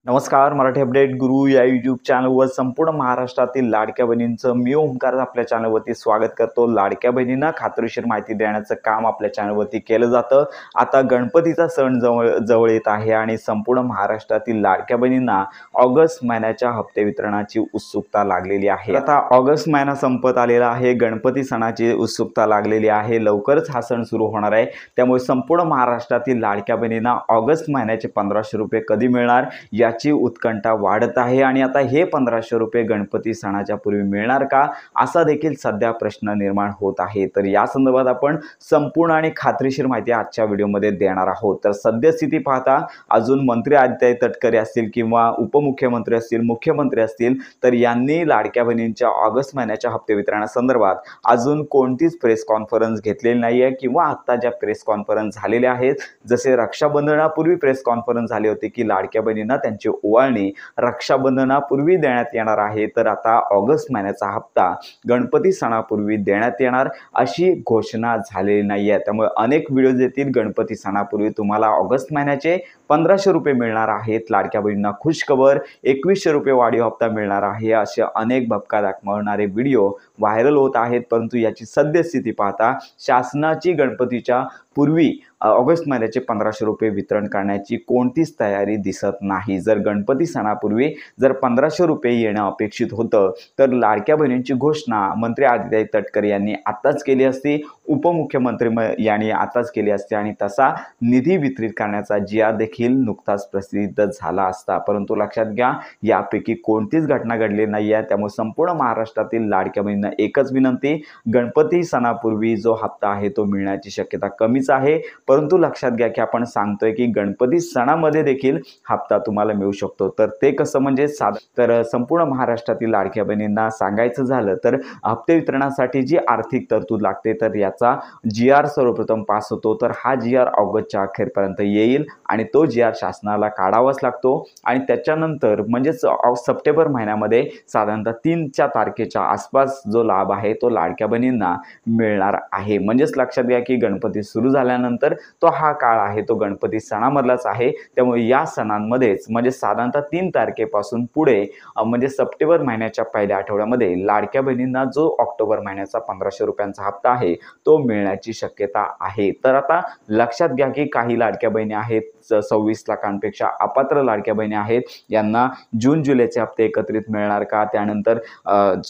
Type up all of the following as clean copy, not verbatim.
नमस्कार. मराठी अपडेट गुरु या यूट्यूब चॅनलवर संपूर्ण महाराष्ट्रातील लाडक्या बहिणींचं मी ओमकार आपल्या चॅनलवरती स्वागत करतो. लाडक्या बहिणींना खात्रीशीर माहिती देण्याचं काम आपल्या चॅनलवरती केलं जातं. आता गणपतीचा सण जवळ येत आहे आणि संपूर्ण महाराष्ट्रातील लाडक्या बहिणींना ऑगस्ट महिन्याच्या हप्ते वितरणाची उत्सुकता लागलेली आहे. आता ऑगस्ट महिना संपत आलेला आहे. गणपती सणाची उत्सुकता लागलेली आहे. लवकरच हा सण सुरू होणार आहे. त्यामुळे संपूर्ण महाराष्ट्रातील लाडक्या बहिणींना ऑगस्ट महिन्याचे 1500 रुपये कधी मिळणार याची उत्कंठा वाढत आहे. आणि आता हे 1500 रुपये गणपती सणाच्या पूर्वी मिळणार का, असा देखील सध्या प्रश्न निर्माण होत आहे. तर या संदर्भात आपण संपूर्ण आणि खात्रीशीर माहिती आजच्या व्हिडिओमध्ये देणार आहोत. तर सद्यस्थिती पाहता अजून मंत्री आदित्य तटकरे असतील किंवा उपमुख्यमंत्री असतील, मुख्यमंत्री असतील, तर यांनी लाडक्या बहिणींच्या ऑगस्ट महिन्याच्या हप्ते वितरणासंदर्भात अजून कोणतीच प्रेस कॉन्फरन्स घेतलेली नाही आहे किंवा आता ज्या प्रेस कॉन्फरन्स झालेल्या आहेत, जसे रक्षाबंधनापूर्वी प्रेस कॉन्फरन्स झाली होती की लाडक्या बहिणींना त्यांची ओवाळणी रक्षाबंधनापूर्वी देण्यात येणार आहे, तर आता ऑगस्ट महिन्याचा हप्ता गणपती सणापूर्वी देण्यात येणार अशी घोषणा झालेली नाही आहे. त्यामुळे अनेक व्हिडिओज येतील गणपती सणापूर्वी तुम्हाला ऑगस्ट महिन्याचे 1500 रुपये मिळणार आहेत. लाडक्या बहिणींना खुशखबर 2100 रुपये वाढीव हप्ता मिळणार आहे, असे अनेक भपका दाखवणारे व्हिडिओ व्हायरल होत आहेत. परंतु याची सद्यस्थिती पाहता शासनाची गणपतीच्या पूर्वी ऑगस्ट महिन्याचे 1500 रुपये वितरण करण्याची कोणतीच तयारी दिसत नाही. जर गणपती सणापूर्वी जर 1500 रुपये येणं अपेक्षित होतं तर लाडक्या बहिणींची घोषणा मंत्री आदित्य तटकरे यांनी आताच केली असती, उपमुख्यमंत्री यांनी आताच केली असती आणि तसा निधी वितरित करण्याचा GR देखील नुकताच प्रसिद्ध झाला असता. परंतु लक्षात घ्या, यापैकी कोणतीच घटना घडली नाही आहे. त्यामुळे संपूर्ण महाराष्ट्रातील लाडक्या बहिणींना एकच विनंती, गणपती सणापूर्वी जो हप्ता आहे तो मिळण्याची शक्यता कमीच आहे. परंतु लक्षात घ्या की आपण सांगतोय की गणपती सणामध्ये देखील हप्ता तुम्हाला मिळू शकतो. तर ते कसं म्हणजे तर संपूर्ण महाराष्ट्रातील लाडक्या बहिणींना सांगायचं झालं तर हप्ते वितरणासाठी जी आर्थिक तरतूद लागते तर याचा GR सर्वप्रथम पास होतो. तर हा GR ऑगस्टच्या अखेरपर्यंत येईल आणि तो GR शासनाला काढावाच लागतो आणि त्याच्यानंतर म्हणजेच सप्टेंबर महिन्यामध्ये साधारणतः 3च्या तारखेच्या आसपास जो लाभ आहे तो लाडक्या बहिणींना मिळणार आहे. म्हणजेच लक्षात घ्या की गणपती सुरू झाल्यानंतर तो हा काळ आहे तो गणपती सणामधलाच आहे. त्यामुळे या सणांमध्येच म्हणजे साधारणतः 3 तारखेपासून पुढे म्हणजे सप्टेंबर महिन्याच्या पहिल्या आठवड्यामध्ये लाडक्या बहिणींना जो ऑक्टोबर महिन्याचा 1500 रुपयांचा हप्ता आहे तो मिळण्याची शक्यता आहे. तर आता लक्षात घ्या की काही लाडक्या बहिणी आहेत 26 लाखांपेक्षा अपात्र लाडक्या बहिणी आहेत, यांना जून जुलैचे हप्ते एकत्रित मिळणार का, त्यानंतर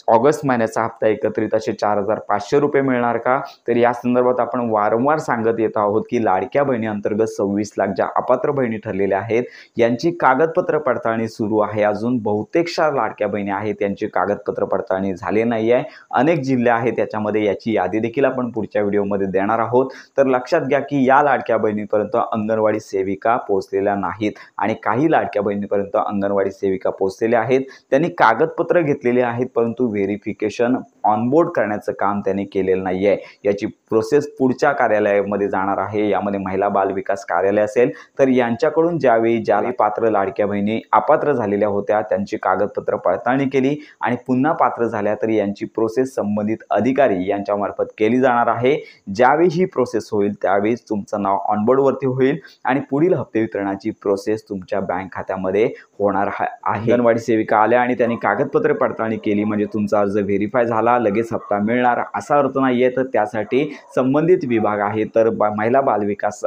ऑगस्ट महिन्याचा हप्ता एकत्रित असे 4500 रुपये मिळणार का. तर या संदर्भात आपण वारंवार सांगत येत आहोत की लाडक्या बहिणी अंतर्गत 26 लाख ज्या अपात्र बहिणी ठरलेल्या आहेत यांची कागदपत्र पडताळणी सुरू आहे. अजून बहुतेकशा लाडक्या बहिणी आहेत यांची कागदपत्र पडताळणी झाले नाही आहे. अनेक जिल्हे आहेत त्याच्यामध्ये, याची यादी देखील आपण पुढच्या व्हिडिओमध्ये देणार आहोत. तर लक्षात घ्या की या लाडक्या बहिणीपर्यंत अंगणवाडी सेविका पोहोचलेल्या नाहीत आणि काही लाडक्या बहिणीपर्यंत अंगणवाडी सेविका पोहोचलेल्या आहेत. त्यांनी कागदपत्र घेतलेले आहेत परंतु व्हेरिफिकेशन ऑनबोर्ड करण्याचं काम त्यांनी केलेलं नाही आहे. याची प्रोसेस पुढच्या कार्यालयामध्ये जाणार आहे. यामध्ये महिला बाल विकास कार्यालय असेल तर यांच्याकडून ज्यावेळी पात्र लाडक्या बहिणी अपात्र झालेल्या होत्या त्यांची कागदपत्र पडताळणी केली आणि पुन्हा पात्र झाल्या तर यांची प्रोसेस संबंधित अधिकारी यांच्यामार्फत केली जाणार आहे. ज्यावेळी ही प्रोसेस होईल त्यावेळी तुमचं नाव ऑनबोर्डवरती होईल आणि पुढील हप्ते वितरणाची प्रोसेस तुमच्या बँक खात्यामध्ये होणार आहे. अंगणवाडी सेविका आल्या आणि त्यांनी कागदपत्र पडताळणी केली म्हणजे तुमचा अर्ज व्हेरीफाय झाला, लगेच हप्ता मिळणार असा अर्थ नाही आहे. तर त्यासाठी संबंधित विभाग आहे तर महिला बाल विकास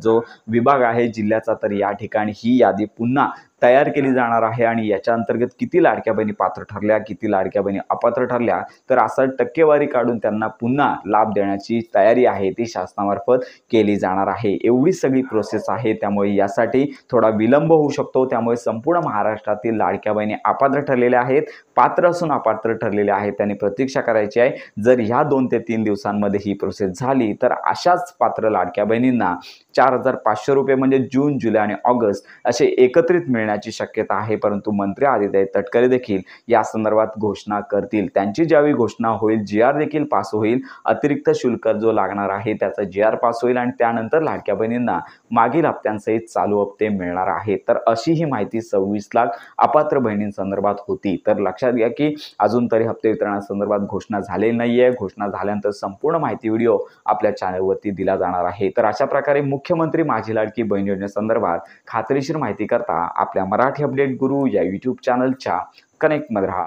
जो विभाग आहे जिल्ह्याचा, तर या ठिकाणी ही यादी पुन्हा तयार केली जाणार आहे आणि याच्या अंतर्गत किती लाडक्या बहिणी पात्र ठरल्या, किती लाडक्या बहिणी अपात्र ठरल्या, तर असं टक्केवारी काढून त्यांना पुन्हा लाभ देण्याची तयारी आहे ती शासनामार्फत केली जाणार आहे. एवढी सगळी प्रोसेस आहे. त्यामुळे यासाठी थोडा विलंब होऊ शकतो. त्यामुळे संपूर्ण महाराष्ट्रातील लाडक्या बहिणी अपात्र ठरलेल्या आहेत, पात्र असून अपात्र ठरलेल्या आहेत, त्यांनी प्रतीक्षा करायची आहे. जर ह्या 2 ते 3 दिवसांमध्ये ही प्रोसेस झाली तर अशाच पात्र लाडक्या बहिणींना 4500 रुपये म्हणजे जून, जुलै आणि ऑगस्ट असे एकत्रित मिळण्याची शक्यता आहे. परंतु मंत्री आदित्य तटकरे देखील या संदर्भात घोषणा करतील. त्यांची ज्यावेळी घोषणा होईल GR देखील पास होईल, अतिरिक्त शुल्क जो लागणार आहे त्याचा GR पास होईल आणि त्यानंतर लाडक्या बहिणींना मागील हप्त्यांसहित चालू हप्ते मिळणार आहेत. तर अशी ही माहिती 26 लाख अपात्र बहिणींसंदर्भात होती. तर लक्षात घ्या की अजून तरी हप्ते वितरणासंदर्भात घोषणा झालेली नाही आहे. घोषणा झाल्यानंतर संपूर्ण माहिती व्हिडिओ आपल्या चॅनलवरती दिला जाणार आहे. तर अशा प्रकारे मुख्य मुख्यमंत्री माझी लाडकी बहीण योजनेसंदर्भात खात्रीशीर माहिती करता आपल्या मराठी अपडेट गुरु या यूट्यूब चॅनलच्या कनेक्टमध्ये राहा.